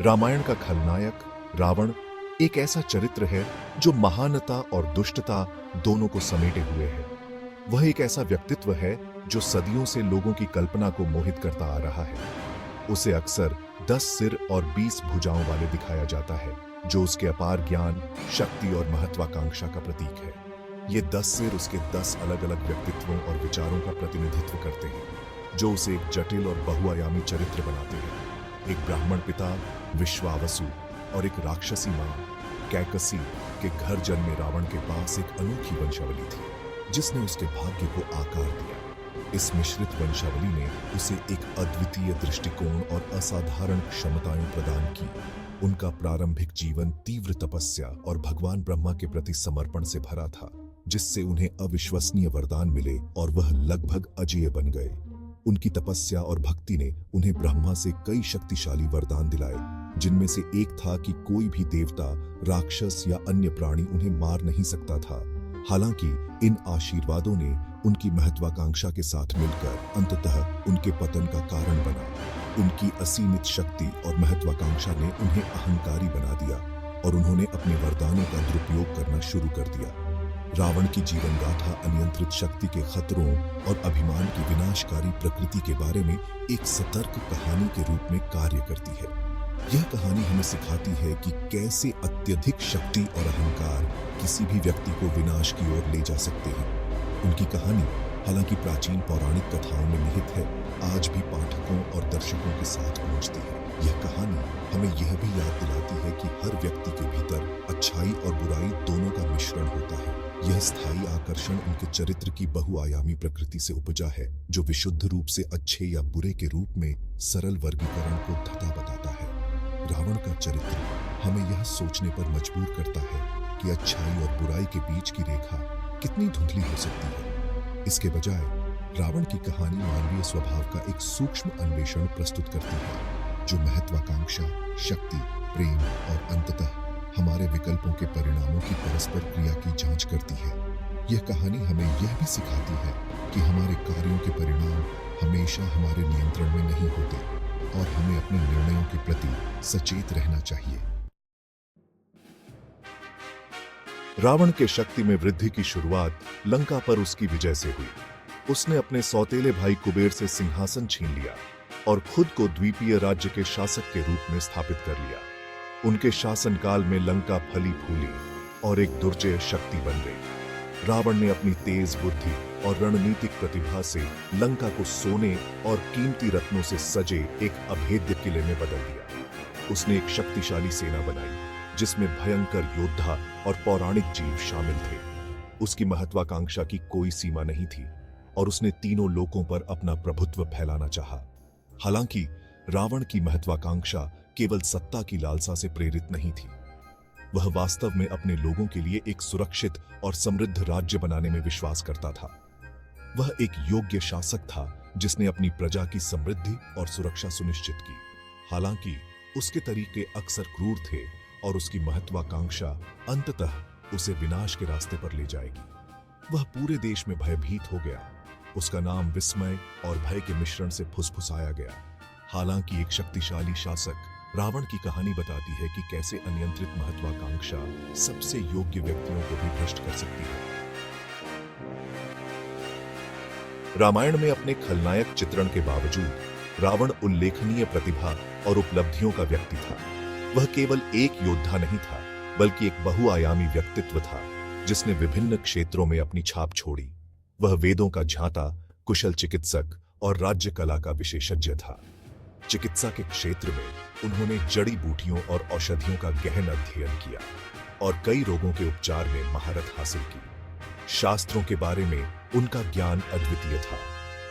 रामायण का खलनायक रावण एक ऐसा चरित्र है जो महानता और दुष्टता दोनों को समेटे हुए है। वह एक ऐसा व्यक्तित्व है जो सदियों से लोगों की कल्पना को मोहित करता आ रहा है। उसे अक्सर 10 सिर और 20 भुजाओं वाले दिखाया जाता है, जो उसके अपार ज्ञान, शक्ति और महत्वाकांक्षा का प्रतीक है। ये 10 सिर उसके 10 अलग-अलग व्यक्तित्वों और विचारों का प्रतिनिधित्व करते हैं, जो उसे एक जटिल और बहुआयामी चरित्र बनाते हैं। एक ब्राह्मण पिता विश्वावसु और एक राक्षसी मां कैकसी के घर जन्मे रावण के पास एक अनोखी वंशावली थी, जिसने उसके भाग्य को आकार दिया। इस मिश्रित वंशावली ने उसे एक अद्वितीय दृष्टिकोण और असाधारण क्षमताएं प्रदान की। उनका प्रारंभिक जीवन तीव्र तपस्या और भगवान ब्रह्मा के प्रति समर्पण से भरा था, जिससे उन्हें अविश्वसनीय वरदान मिले और वह लगभग अजेय बन गए। उनकी तपस्या और भक्ति ने उन्हें ब्रह्मा से कई शक्तिशाली वरदान दिलाए, जिनमें से एक था कि कोई भी देवता, राक्षस या अन्य प्राणी उन्हें मार नहीं सकता था। हालांकि इन आशीर्वादों ने उनकी महत्वाकांक्षा के साथ मिलकर अंततः उनके पतन का कारण बना। उनकी असीमित शक्ति और महत्वाकांक्षा ने उन्हें अहंकारी बना दिया और उन्होंने अपने वरदानों का दुरुपयोग करना शुरू कर दिया। रावण की जीवन गाथा अनियंत्रित शक्ति के खतरों और अभिमान की विनाशकारी प्रकृति के बारे में एक सतर्क कहानी के रूप में कार्य करती है। यह कहानी हमें सिखाती है कि कैसे अत्यधिक शक्ति और अहंकार किसी भी व्यक्ति को विनाश की ओर ले जा सकते हैं। उनकी कहानी, हालांकि प्राचीन पौराणिक कथाओं में निहित है, आज भी पाठकों और दर्शकों के साथ पहुंचती है। यह कहानी हमें यह भी याद दिलाती है कि हर व्यक्ति के भीतर अच्छाई और बुराई दोनों का मिश्रण होता है। यह स्थायी आकर्षण उनके चरित्र की बहुआयामी प्रकृति से उपजा है, जो विशुद्ध रूप से अच्छे या बुरे के रूप में सरल वर्गीकरण को धता बताता है। रावण का चरित्र हमें यह सोचने पर मजबूर करता है कि अच्छाई और बुराई के बीच की रेखा कितनी धुंधली हो सकती है। इसके बजाय रावण की कहानी मानवीय स्वभाव का एक सूक्ष्म अन्वेषण प्रस्तुत करती है, जो महत्वाकांक्षा, शक्ति, प्रेम और अंततः हमारे विकल्पों के परिणामों की परस्पर क्रिया की जांच करती है। यह कहानी हमें यह भी सिखाती है कि हमारे कार्यों के परिणाम हमेशा हमारे नियंत्रण में नहीं होते और हमें अपने निर्णयों के प्रति सचेत रहना चाहिए। रावण के शक्ति में वृद्धि की शुरुआत लंका पर उसकी विजय से हुई। उसने अपने सौतेले भाई कुबेर से सिंहासन छीन लिया और खुद को द्वीपीय राज्य के शासक के रूप में स्थापित कर लिया। उनके शासनकाल में लंका फली फूली और एक दुर्जय शक्ति बन गई। रावण ने अपनी तेज बुद्धि और रणनीतिक प्रतिभा से लंका को सोने और कीमती रत्नों से सजे एक अभेद्य किले में बदल दिया। उसने एक शक्तिशाली सेना बनाई, जिसमें भयंकर योद्धा और पौराणिक जीव शामिल थे। उसकी महत्वाकांक्षा की कोई सीमा नहीं थी और उसने तीनों लोकों पर अपना प्रभुत्व फैलाना चाहा। हालांकि रावण की महत्वाकांक्षा केवल सत्ता की लालसा से प्रेरित नहीं थी। वह वास्तव में अपने लोगों के लिए एक सुरक्षित और समृद्ध राज्य बनाने में विश्वास करता था। वह एक योग्य शासक था जिसने अपनी प्रजा की समृद्धि और सुरक्षा सुनिश्चित की। हालांकि उसके तरीके अक्सर क्रूर थे और उसकी महत्वाकांक्षा अंततः उसे विनाश के रास्ते पर ले जाएगी। वह पूरे देश में भयभीत हो गया। उसका नाम विस्मय और भय के मिश्रण से फुसफुसाया गया। हालांकि एक शक्तिशाली शासक रावण की कहानी बताती है कि कैसे अनियंत्रित महत्वाकांक्षा सबसे योग्य व्यक्तियों को भी भ्रष्ट कर सकती है। रामायण में अपने खलनायक चित्रण के बावजूद रावण उल्लेखनीय प्रतिभा और उपलब्धियों का व्यक्ति था। वह केवल एक योद्धा नहीं था, बल्कि एक बहुआयामी व्यक्तित्व था, जिसने विभिन्न क्षेत्रों में अपनी छाप छोड़ी। वह वेदों का ज्ञाता, कुशल चिकित्सक और राज्य कला का विशेषज्ञ था। चिकित्सा के क्षेत्र में उन्होंने जड़ी बूटियों और औषधियों का गहन अध्ययन किया और कई रोगों के उपचार में महारत हासिल की। शास्त्रों के बारे में उनका ज्ञान अद्वितीय था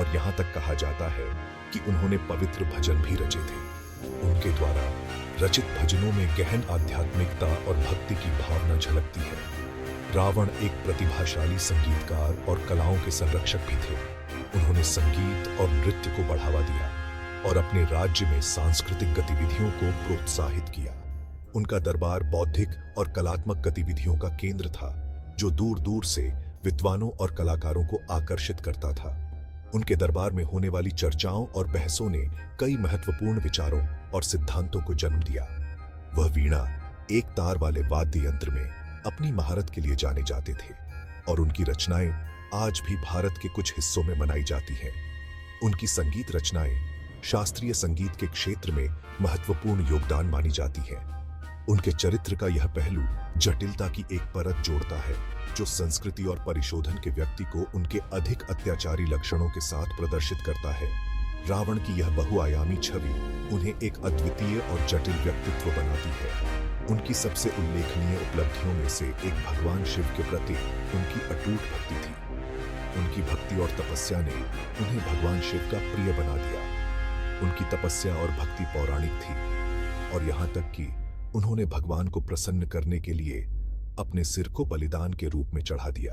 और यहाँ तक कहा जाता है कि उन्होंने पवित्र भजन भी रचे थे। उनके द्वारा रचित भजनों में गहन आध्यात्मिकता और भक्ति की भावना झलकती है। रावण एक प्रतिभाशाली संगीतकार और कलाओं के संरक्षक भी थे। उन्होंने संगीत और नृत्य को बढ़ावा दिया और अपने राज्य में सांस्कृतिक गतिविधियों को प्रोत्साहित किया। उनका दरबार बौद्धिक और कलात्मक गतिविधियों का केंद्र था, जो दूर दूर से विद्वानों और कलाकारों को आकर्षित करता था। उनके दरबार में होने वाली चर्चाओं और बहसों ने कई महत्वपूर्ण विचारों और सिद्धांतों को जन्म दिया। वह वीणा, एक तार वाले वाद्य यंत्र में अपनी महारत के लिए जाने जाते थे और उनकी रचनाएं आज भी भारत के कुछ हिस्सों में मनाई जाती हैं। उनकी संगीत रचनाएं शास्त्रीय संगीत के क्षेत्र में महत्वपूर्ण योगदान मानी जाती हैं। उनके चरित्र का यह पहलू जटिलता की एक परत जोड़ता है, जो संस्कृति और परिशोधन के व्यक्ति को उनके अधिक अत्याचारी लक्षणों के साथ प्रदर्शित करता है। रावण की यह बहुआयामी छवि उन्हें एक अद्वितीय और जटिल व्यक्तित्व बनाती है। उनकी सबसे उल्लेखनीय उपलब्धियों में से एक भगवान शिव के प्रति उनकी अटूट भक्ति थी। उनकी भक्ति और तपस्या ने उन्हें भगवान शिव का प्रिय बना दिया। उनकी तपस्या और भक्ति पौराणिक थी और यहाँ तक कि उन्होंने भगवान को प्रसन्न करने के लिए अपने सिर को बलिदान के रूप में चढ़ा दिया।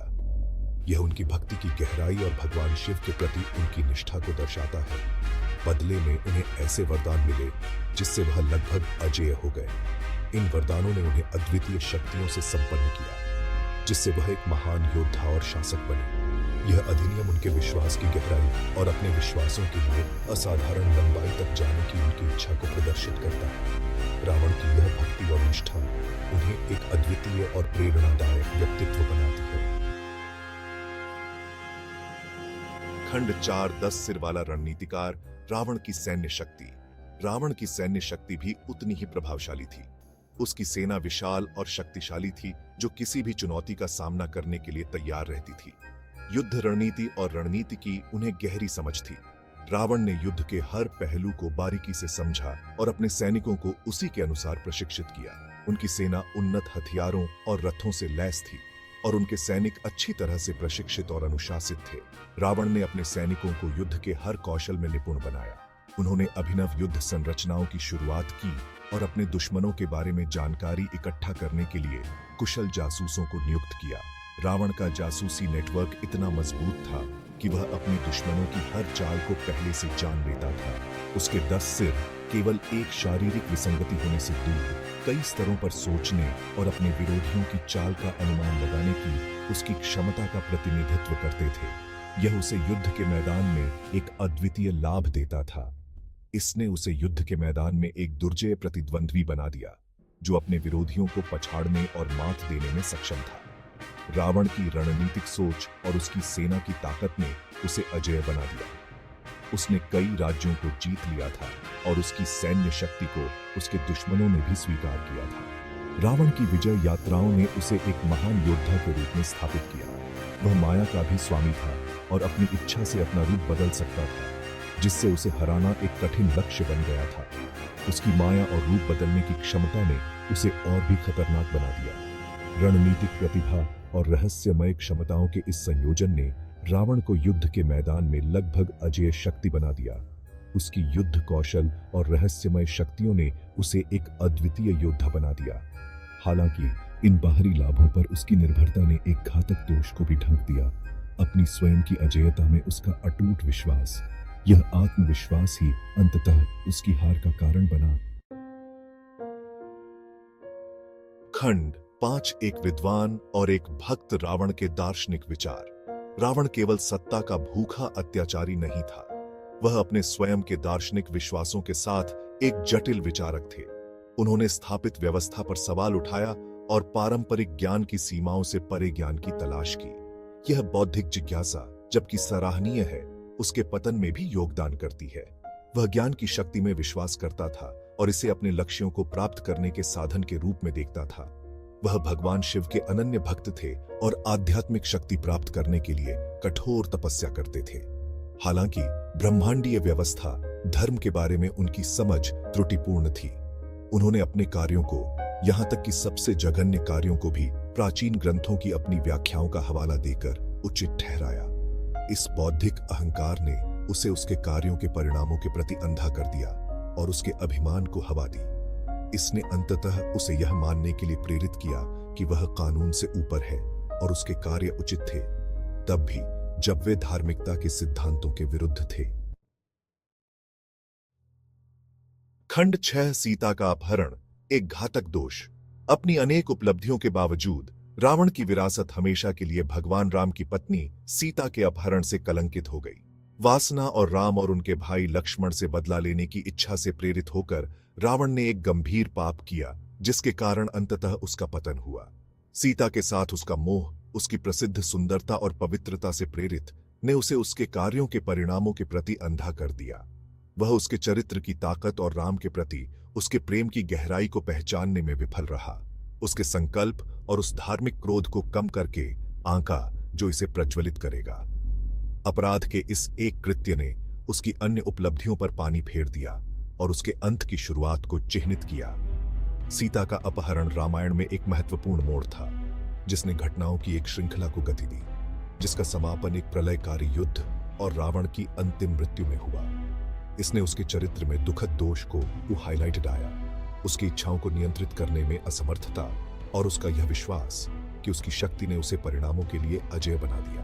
यह उनकी भक्ति की गहराई और भगवान शिव के प्रति उनकी निष्ठा को दर्शाता है। बदले में उन्हें ऐसे वरदान मिले जिससे वह लगभग अजेय हो गए। इन वरदानों ने उन्हें अद्वितीय शक्तियों से संपन्न किया, जिससे वह एक महान योद्धा और शासक बने। यह अधिनियम उनके विश्वास की गहराई और अपने विश्वासों के लिए असाधारण लंबाई तक जाने की उनकी इच्छा को प्रदर्शित करता है। रावण की यह भक्ति और निष्ठा उन्हें एक अद्वितीय और प्रेरणादायक व्यक्तित्व बनाती है। खंड 4 10 सिर वाला रणनीतिकार रावण की सैन्य शक्ति। रावण की सैन्य शक्ति भी उतनी ही प्रभावशाली थी। उसकी सेना विशाल और शक्तिशाली थी, जो किसी भी चुनौती का सामना करने के लिए तैयार रहती थी। युद्ध रणनीति और रणनीति की उन्हें गहरी समझ थी। रावण ने युद्ध के हर पहलू को बारीकी से समझा और अपने सैनिकों को उसी के अनुसार प्रशिक्षित किया। उनकी सेना उन्नत हथियारों और रथों से लैस थी और उनके सैनिक अच्छी तरह से प्रशिक्षित और अनुशासित थे। रावण ने अपने सैनिकों को युद्ध के हर कौशल में निपुण बनाया। उन्होंने अभिनव युद्ध संरचनाओं की शुरुआत की और अपने दुश्मनों के बारे में जानकारी इकट्ठा करने के लिए कुशल जासूसों को नियुक्त किया। रावण का जासूसी नेटवर्क इतना मजबूत था कि वह अपने दुश्मनों की हर चाल को पहले से जान लेता था। उसके 10 सिर केवल एक शारीरिक विसंगति होने से दूर कई स्तरों पर सोचने और अपने विरोधियों की चाल का अनुमान लगाने की उसकी क्षमता का प्रतिनिधित्व करते थे। यह उसे युद्ध के मैदान में एक अद्वितीय लाभ देता था। इसने उसे युद्ध के मैदान में एक दुर्जय प्रतिद्वंद्वी बना दिया, जो अपने विरोधियों को पछाड़ने और मात देने में सक्षम था। रावण की रणनीतिक सोच और उसकी सेना की ताकत ने उसे अजेय बना दिया। उसने कई राज्यों को जीत लिया था और उसकी सैन्य शक्ति को उसके दुश्मनों ने भी स्वीकार किया था। रावण की विजय यात्राओं ने उसे एक महान योद्धा के रूप में स्थापित किया। वह माया का भी स्वामी था और अपनी इच्छा से अपना रूप बदल सकता था, जिससे उसे हराना एक कठिन लक्ष्य बन गया था। उसकी माया और रूप बदलने की क्षमता ने उसे और भी खतरनाक बना दिया। रणनीतिक प्रतिभा और रहस्यमय क्षमताओं के इस संयोजन ने रावण को युद्ध के मैदान में लगभग अजेय शक्ति बना दिया। उसकी युद्ध कौशल और रहस्यमय शक्तियों ने उसे एक अद्वितीय योद्धा बना दिया। हालांकि इन बाहरी लाभों पर उसकी निर्भरता ने एक घातक दोष को भी ढक दिया, अपनी स्वयं की अजेयता में उसका अटूट विश्वास। यह आत्मविश्वास ही अंततः उसकी हार का कारण बना। खंड 5 एक विद्वान और एक भक्त रावण के दार्शनिक विचार। रावण केवल सत्ता का भूखा अत्याचारी नहीं था, वह अपने स्वयं के दार्शनिक विश्वासों के साथ एक जटिल विचारक थे। उन्होंने स्थापित व्यवस्था पर सवाल उठाया और पारंपरिक ज्ञान की सीमाओं से परे ज्ञान की तलाश की। यह बौद्धिक जिज्ञासा, जबकि सराहनीय है, उसके पतन में भी योगदान करती है। वह ज्ञान की शक्ति में विश्वास करता था और इसे अपने लक्ष्यों को प्राप्त करने के साधन के रूप में देखता था। वह भगवान शिव के अनन्य भक्त थे और आध्यात्मिक शक्ति प्राप्त करने के लिए कठोर तपस्या करते थे। हालांकि ब्रह्मांडीय व्यवस्था, धर्म के बारे में उनकी समझ त्रुटिपूर्ण थी। उन्होंने अपने कार्यों को, यहाँ तक कि सबसे जघन्य कार्यों को भी प्राचीन ग्रंथों की अपनी व्याख्याओं का हवाला देकर उचित ठहराया। इस बौद्धिक अहंकार ने उसे उसके कार्यों के परिणामों के प्रति अंधा कर दिया और उसके अभिमान को हवा दी। इसने अंततः उसे यह मानने के लिए प्रेरित किया कि वह कानून से ऊपर है और उसके कार्य उचित थे, तब भी जब वे धार्मिकता के सिद्धांतों के विरुद्ध थे। खंड 6 सीता का अपहरण, एक घातक दोष। अपनी अनेक उपलब्धियों के बावजूद रावण की विरासत हमेशा के लिए भगवान राम की पत्नी सीता के अपहरण से कलंकित हो गई। वासना और राम और उनके भाई लक्ष्मण से बदला लेने की इच्छा से प्रेरित होकर रावण ने एक गंभीर पाप किया, जिसके कारण अंततः उसका पतन हुआ। सीता के साथ उसका मोह, उसकी प्रसिद्ध सुंदरता और पवित्रता से प्रेरित ने उसे उसके कार्यों के परिणामों के प्रति अंधा कर दिया। वह उसके चरित्र की ताकत और राम के प्रति उसके प्रेम की गहराई को पहचानने में विफल रहा। उसके संकल्प और उस धार्मिक क्रोध को कम करके आंका जो इसे प्रज्वलित करेगा। अपराध के इस एक कृत्य ने उसकी अन्य उपलब्धियों पर पानी फेर दिया और उसके अंत की शुरुआत को चिह्नित किया। सीता का अपहरण रामायण में एक महत्वपूर्ण मोड़ था, जिसने घटनाओं की एक श्रृंखला को गति दी, जिसका समापन एक प्रलयकारी युद्ध और रावण की अंतिम मृत्यु में हुआ। इसने उसके चरित्र में दुखद दोष को हाईलाइटेड आया, उसकी इच्छाओं को नियंत्रित करने में असमर्थता और उसका यह विश्वास कि उसकी शक्ति ने उसे परिणामों के लिए अजेय बना दिया।